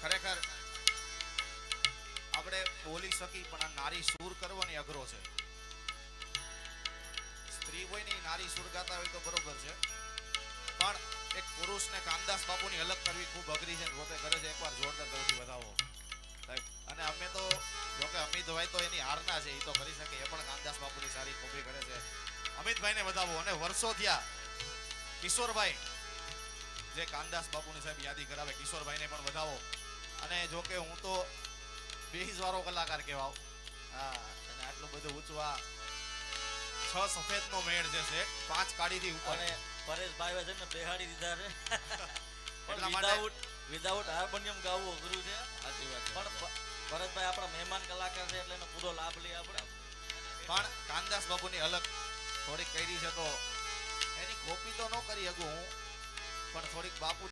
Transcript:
ખરેખર આપણે બોલી શકી પણ આ નારી સૂર કરવાની અઘરો છે. સ્ત્રી હોય ને નારી સૂર ગાતા હોય તો બરોબર છે, પણ એક પુરુષને કાનદાસ બાપુની અલગ કરવી ખૂબ અઘરી છે. પોતે કરે છે, એકવાર જોરદાર કરવી વધાવો સાહેબ. અને અમે તો જોકે અમિતભાઈ તો એની હારના છે, એ તો કરી શકે, એ પણ કાનદાસ બાપુની સારી કોપી કરે છે. અમિતભાઈને વધાવો. અને વર્ષો થયા કિશોરભાઈ જે કાનદાસ બાપુની સાહેબ યાદી કરાવે, કિશોરભાઈને પણ વધાવો. અને જોકે હું તો 20 વાળો કલાકાર કહેવાવ. હા, અને આટલું બધું ઊંચું આ 6 સફેદ નો મેળ જે છે 5 કાઢીથી ઉપર. અને પરેશભાઈ છે ને બેહાડી દીધા છે. એટલા માટે વિધાઉટ હાર્મોનિયમ ગાવું અઘરું છે. સાચી વાત છે. પણ ભરતભાઈ આપણા મહેમાન કલાકાર છે એટલે એનો પૂરો લાભ લઈએ આપણે. પણ કાનદાસ બાપુની અલગ થોડીક કરી છે તો એની કોપી તો ન કરી શકું હું, પણ થોડીક બાપુ